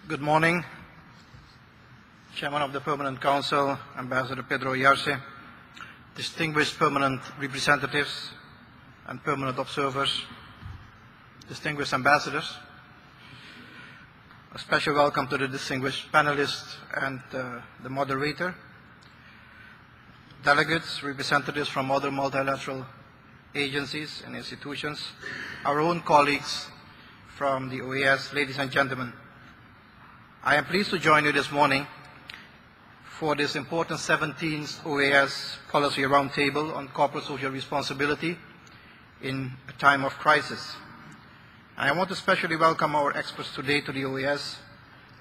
Good morning, Chairman of the Permanent Council, Ambassador Pedro Yarse, distinguished permanent representatives and permanent observers, distinguished ambassadors. A special welcome to the distinguished panelists and the moderator, delegates, representatives from other multilateral agencies and institutions, our own colleagues from the OAS, ladies and gentlemen. I am pleased to join you this morning for this important 17th OAS Policy Roundtable on Corporate Social Responsibility in a time of crisis. I want to especially welcome our experts today to the OAS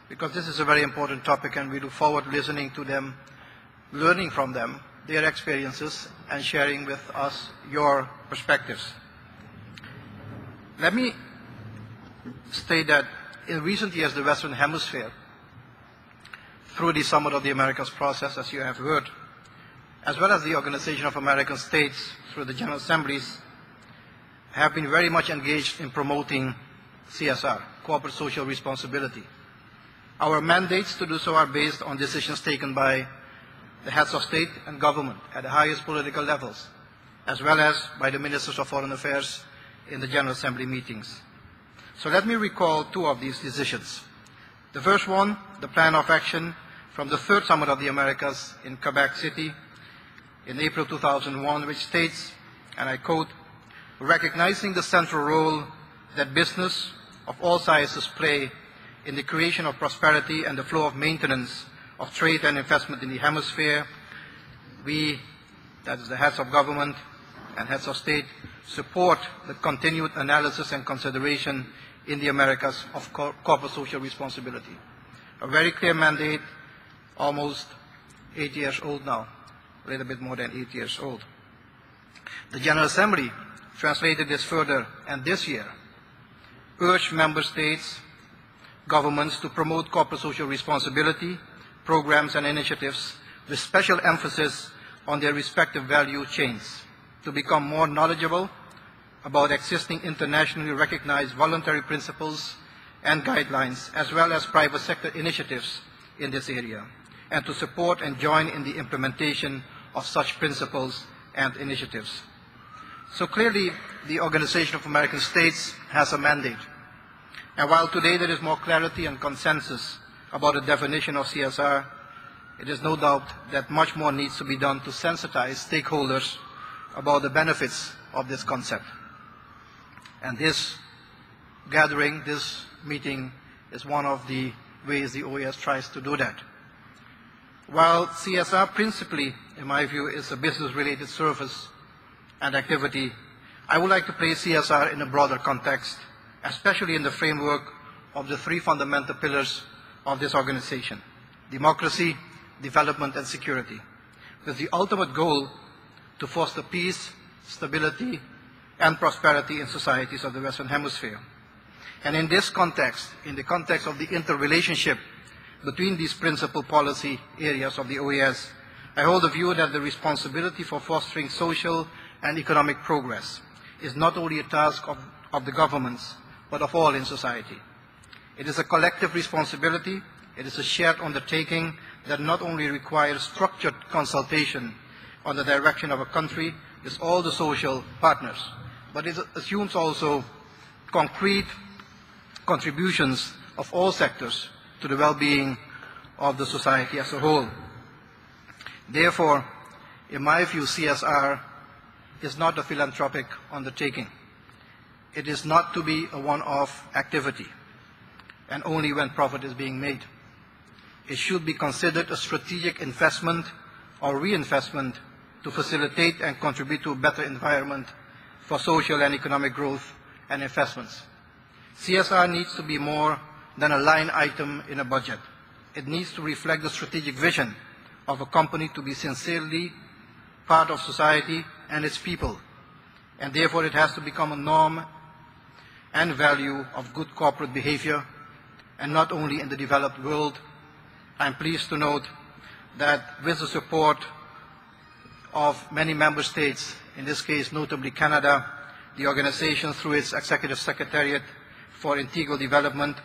because this is a very important topic and we look forward to listening to them, learning from them, their experiences, and sharing with us your perspectives. Let me state that in recent years, the Western Hemisphere, through the Summit of the Americas process, as you have heard, as well as the Organization of American States through the General Assemblies, have been very much engaged in promoting CSR, corporate social responsibility. Our mandates to do so are based on decisions taken by the heads of state and government at the highest political levels, as well as by the ministers of foreign affairs in the General Assembly meetings. So let me recall two of these decisions. The first one, the plan of action from the third Summit of the Americas in Quebec City in April 2001, which states, and I quote, recognizing the central role that business of all sizes play in the creation of prosperity and the flow of maintenance of trade and investment in the hemisphere, we, that is the heads of government and heads of state, support the continued analysis and consideration in the Americas of corporate social responsibility. A very clear mandate, almost 8 years old now, a little bit more than 8 years old. The General Assembly translated this further and this year urged member states, governments to promote corporate social responsibility, programs and initiatives with special emphasis on their respective value chains to become more knowledgeable about existing internationally recognized voluntary principles and guidelines, as well as private sector initiatives in this area, and to support and join in the implementation of such principles and initiatives. So clearly, the Organization of American States has a mandate. And while today there is more clarity and consensus about the definition of CSR, it is no doubt that much more needs to be done to sensitize stakeholders about the benefits of this concept. And this gathering, this meeting, is one of the ways the OAS tries to do that. While CSR principally, in my view, is a business-related service and activity, I would like to place CSR in a broader context, especially in the framework of the three fundamental pillars of this organization: democracy, development, and security, with the ultimate goal to foster peace, stability, and prosperity in societies of the Western Hemisphere. And in this context, in the context of the interrelationship between these principal policy areas of the OAS, I hold the view that the responsibility for fostering social and economic progress is not only a task of the governments, but of all in society. It is a collective responsibility, it is a shared undertaking that not only requires structured consultation on the direction of a country with all the social partners, but it assumes also concrete contributions of all sectors to the well-being of the society as a whole. Therefore, in my view, CSR is not a philanthropic undertaking. It is not to be a one-off activity, and only when profit is being made. It should be considered a strategic investment or reinvestment to facilitate and contribute to a better environment for social and economic growth and investments. CSR needs to be more than a line item in a budget. It needs to reflect the strategic vision of a company to be sincerely part of society and its people, and therefore it has to become a norm and value of good corporate behavior, and not only in the developed world. I'm pleased to note that with the support of many member states, in this case notably Canada, the organization through its Executive Secretariat for Integral Development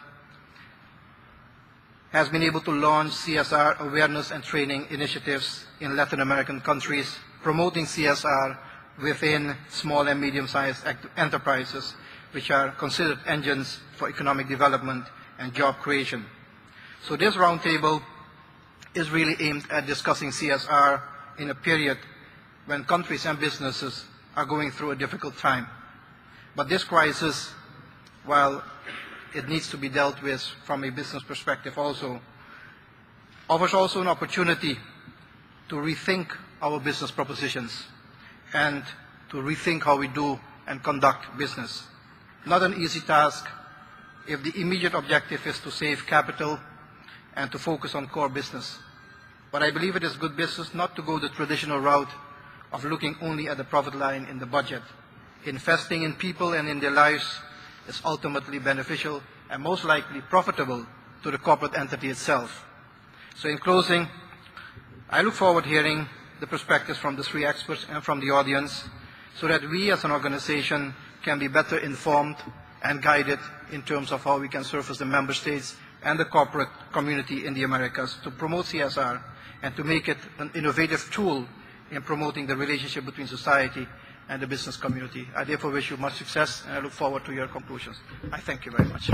has been able to launch CSR awareness and training initiatives in Latin American countries, promoting CSR within small and medium-sized enterprises, which are considered engines for economic development and job creation. So this roundtable is really aimed at discussing CSR in a period when countries and businesses are going through a difficult time. But this crisis, while it needs to be dealt with from a business perspective also, offers also an opportunity to rethink our business propositions and to rethink how we do and conduct business. Not an easy task if the immediate objective is to save capital and to focus on core business. But I believe it is good business not to go the traditional route of looking only at the profit line in the budget. Investing in people and in their lives is ultimately beneficial and most likely profitable to the corporate entity itself. So in closing, I look forward to hearing the perspectives from the three experts and from the audience so that we as an organization can be better informed and guided in terms of how we can serve as the member states and the corporate community in the Americas to promote CSR and to make it an innovative tool in promoting the relationship between society and the business community. I therefore wish you much success and I look forward to your conclusions. I thank you very much.